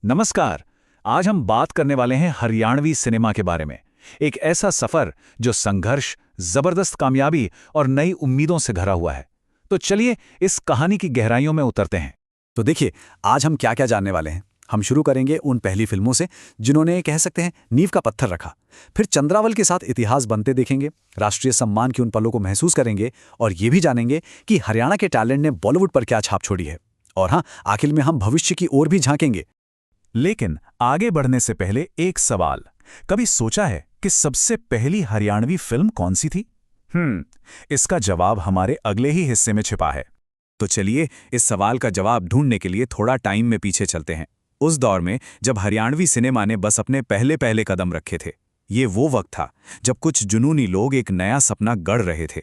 नमस्कार। आज हम बात करने वाले हैं हरियाणवी सिनेमा के बारे में। एक ऐसा सफर जो संघर्ष, जबरदस्त कामयाबी और नई उम्मीदों से भरा हुआ है। तो चलिए इस कहानी की गहराइयों में उतरते हैं। तो देखिए, आज हम क्या क्या जानने वाले हैं। हम शुरू करेंगे उन पहली फिल्मों से जिन्होंने कह सकते हैं नींव का पत्थर रखा। फिर चंद्रावल के साथ इतिहास बनते देखेंगे, राष्ट्रीय सम्मान की उन पलों को महसूस करेंगे और ये भी जानेंगे कि हरियाणा के टैलेंट ने बॉलीवुड पर क्या छाप छोड़ी है। और हाँ, आखिर में हम भविष्य की ओर भी झांकेंगे। लेकिन आगे बढ़ने से पहले एक सवाल। कभी सोचा है कि सबसे पहली हरियाणवी फिल्म कौन सी थी? इसका जवाब हमारे अगले ही हिस्से में छिपा है। तो चलिए इस सवाल का जवाब ढूंढने के लिए थोड़ा टाइम में पीछे चलते हैं, उस दौर में जब हरियाणवी सिनेमा ने बस अपने पहले पहले कदम रखे थे। ये वो वक्त था जब कुछ जुनूनी लोग एक नया सपना गढ़ रहे थे।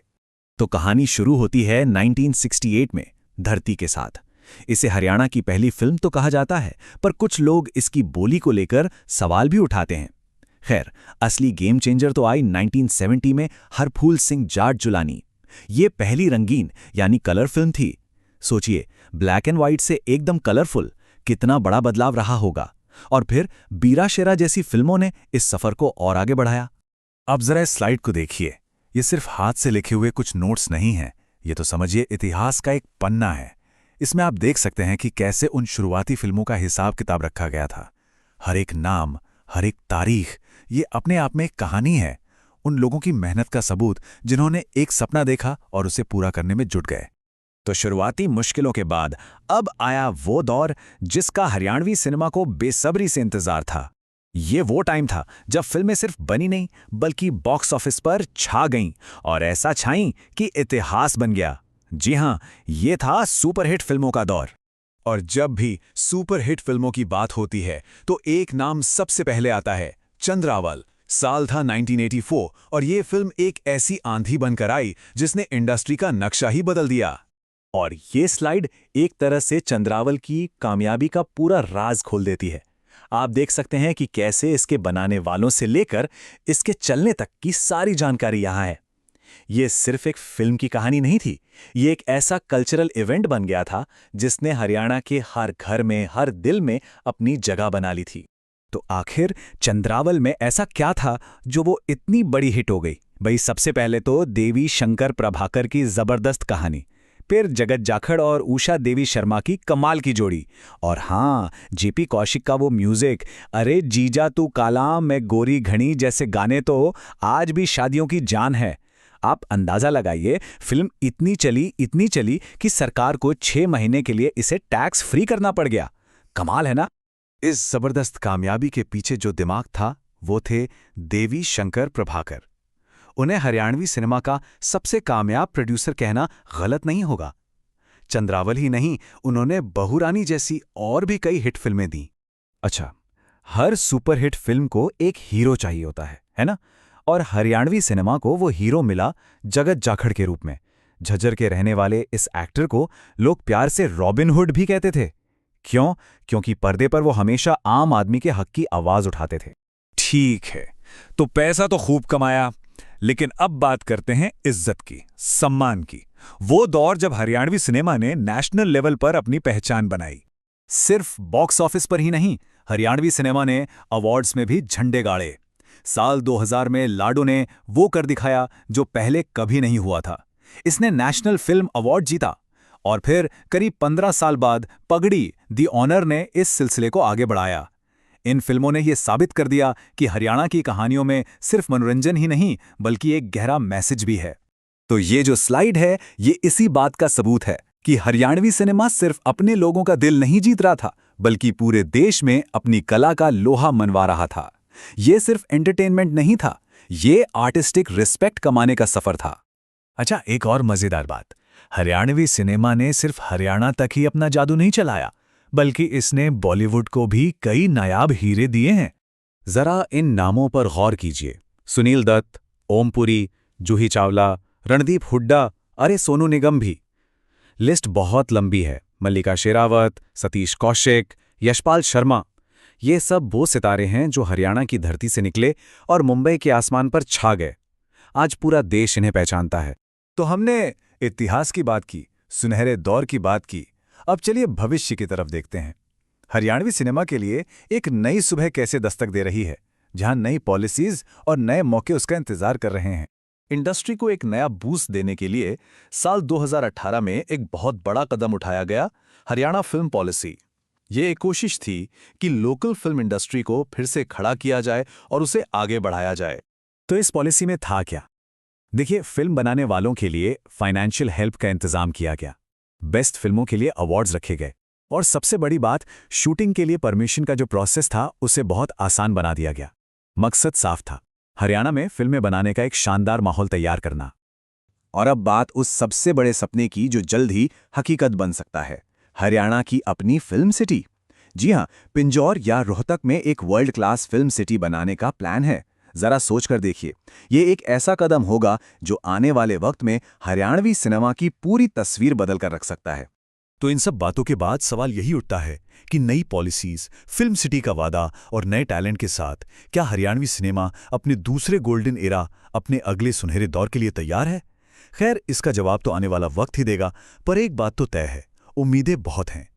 तो कहानी शुरू होती है 1968 में धरती के साथ। इसे हरियाणा की पहली फिल्म तो कहा जाता है, पर कुछ लोग इसकी बोली को लेकर सवाल भी उठाते हैं। खैर, असली गेम चेंजर तो आई 1970 में हरफूल सिंह जाट जुलानी। ये पहली रंगीन यानी कलर फिल्म थी। सोचिए, ब्लैक एंड व्हाइट से एकदम कलरफुल, कितना बड़ा बदलाव रहा होगा। और फिर बीरा शेरा जैसी फिल्मों ने इस सफर को और आगे बढ़ाया। अब जरा इस स्लाइड को देखिए। ये सिर्फ हाथ से लिखे हुए कुछ नोट्स नहीं हैं, ये तो समझिए इतिहास का एक पन्ना है। इसमें आप देख सकते हैं कि कैसे उन शुरुआती फिल्मों का हिसाब किताब रखा गया था। हर एक नाम, हर एक तारीख, ये अपने आप में एक कहानी है। उन लोगों की मेहनत का सबूत जिन्होंने एक सपना देखा और उसे पूरा करने में जुट गए। तो शुरुआती मुश्किलों के बाद अब आया वो दौर जिसका हरियाणवी सिनेमा को बेसब्री से इंतजार था। ये वो टाइम था जब फिल्में सिर्फ बनी नहीं, बल्कि बॉक्स ऑफिस पर छा गईं, और ऐसा छाईं कि इतिहास बन गया। जी हां, ये था सुपरहिट फिल्मों का दौर। और जब भी सुपरहिट फिल्मों की बात होती है तो एक नाम सबसे पहले आता है, चंद्रावल। साल था 1984 और ये फिल्म एक ऐसी आंधी बनकर आई जिसने इंडस्ट्री का नक्शा ही बदल दिया। और ये स्लाइड एक तरह से चंद्रावल की कामयाबी का पूरा राज खोल देती है। आप देख सकते हैं कि कैसे इसके बनाने वालों से लेकर इसके चलने तक की सारी जानकारी यहाँ है। ये सिर्फ एक फिल्म की कहानी नहीं थी, ये एक ऐसा कल्चरल इवेंट बन गया था जिसने हरियाणा के हर घर में, हर दिल में अपनी जगह बना ली थी। तो आखिर चंद्रावल में ऐसा क्या था जो वो इतनी बड़ी हिट हो गई? भाई, सबसे पहले तो देवी शंकर प्रभाकर की जबरदस्त कहानी, फिर जगत जाखड़ और उषा देवी शर्मा की कमाल की जोड़ी, और हाँ, जेपी कौशिक का वो म्यूजिक, अरे जीजा तू काला मैं गोरी घनी जैसे गाने तो आज भी शादियों की जान है। आप अंदाजा लगाइए, फिल्म इतनी चली कि सरकार को 6 महीने के लिए इसे टैक्स फ्री करना पड़ गया। कमाल है ना? इस जबरदस्त कामयाबी के पीछे जो दिमाग था वो थे देवी शंकर प्रभाकर। उन्हें हरियाणवी सिनेमा का सबसे कामयाब प्रोड्यूसर कहना गलत नहीं होगा। चंद्रावल ही नहीं, उन्होंने बहुरानी जैसी और भी कई हिट फिल्में दी। अच्छा, हर सुपरहिट फिल्म को एक हीरो चाहिए होता है ना? और हरियाणवी सिनेमा को वो हीरो मिला जगत जाखड़ के रूप में। झज्जर के रहने वाले इस एक्टर को लोग प्यार से रॉबिन हुड भी कहते थे। क्यों? क्योंकि पर्दे पर वो हमेशा आम आदमी के हक की आवाज उठाते थे। ठीक है, तो पैसा तो खूब कमाया, लेकिन अब बात करते हैं इज्जत की, सम्मान की। वो दौर जब हरियाणवी सिनेमा ने नेशनल लेवल पर अपनी पहचान बनाई। सिर्फ बॉक्स ऑफिस पर ही नहीं, हरियाणवी सिनेमा ने अवार्ड्स में भी झंडे गाड़े। साल 2000 में लाडो ने वो कर दिखाया जो पहले कभी नहीं हुआ था। इसने नेशनल फिल्म अवार्ड जीता। और फिर करीब 15 साल बाद पगड़ी दी ऑनर ने इस सिलसिले को आगे बढ़ाया। इन फिल्मों ने यह साबित कर दिया कि हरियाणा की कहानियों में सिर्फ मनोरंजन ही नहीं, बल्कि एक गहरा मैसेज भी है। तो ये जो स्लाइड है, ये इसी बात का सबूत है कि हरियाणवी सिनेमा सिर्फ अपने लोगों का दिल नहीं जीत रहा था, बल्कि पूरे देश में अपनी कला का लोहा मनवा रहा था। ये सिर्फ एंटरटेनमेंट नहीं था, ये आर्टिस्टिक रिस्पेक्ट कमाने का सफर था। अच्छा, एक और मजेदार बात, हरियाणवी सिनेमा ने सिर्फ हरियाणा तक ही अपना जादू नहीं चलाया, बल्कि इसने बॉलीवुड को भी कई नायाब हीरे दिए हैं। जरा इन नामों पर गौर कीजिए। सुनील दत्त, ओम पुरी, जूही चावला, रणदीप हुड्डा, अरे सोनू निगम भी। लिस्ट बहुत लंबी है। मल्लिका शेरावत, सतीश कौशिक, यशपाल शर्मा, ये सब वो सितारे हैं जो हरियाणा की धरती से निकले और मुंबई के आसमान पर छा गए। आज पूरा देश इन्हें पहचानता है। तो हमने इतिहास की बात की, सुनहरे दौर की बात की। अब चलिए भविष्य की तरफ देखते हैं। हरियाणवी सिनेमा के लिए एक नई सुबह कैसे दस्तक दे रही है, जहां नई पॉलिसीज और नए मौके उसका इंतजार कर रहे हैं। इंडस्ट्री को एक नया बूस्ट देने के लिए साल 2018 में एक बहुत बड़ा कदम उठाया गया, हरियाणा फिल्म पॉलिसी। ये एक कोशिश थी कि लोकल फिल्म इंडस्ट्री को फिर से खड़ा किया जाए और उसे आगे बढ़ाया जाए। तो इस पॉलिसी में था क्या? देखिए, फिल्म बनाने वालों के लिए फाइनेंशियल हेल्प का इंतजाम किया गया, बेस्ट फिल्मों के लिए अवार्ड्स रखे गए, और सबसे बड़ी बात, शूटिंग के लिए परमिशन का जो प्रोसेस था उसे बहुत आसान बना दिया गया। मकसद साफ था, हरियाणा में फिल्में बनाने का एक शानदार माहौल तैयार करना। और अब बात उस सबसे बड़े सपने की जो जल्द ही हकीकत बन सकता है, हरियाणा की अपनी फिल्म सिटी। जी हां, पिंजौर या रोहतक में एक वर्ल्ड क्लास फिल्म सिटी बनाने का प्लान है। जरा सोच कर देखिए, ये एक ऐसा कदम होगा जो आने वाले वक्त में हरियाणवी सिनेमा की पूरी तस्वीर बदल कर रख सकता है। तो इन सब बातों के बाद सवाल यही उठता है कि नई पॉलिसीज, फिल्म सिटी का वादा और नए टैलेंट के साथ क्या हरियाणवी सिनेमा अपने दूसरे गोल्डन एरा, अपने अगले सुनहरे दौर के लिए तैयार है? खैर, इसका जवाब तो आने वाला वक्त ही देगा, पर एक बात तो तय है, उम्मीदें बहुत हैं।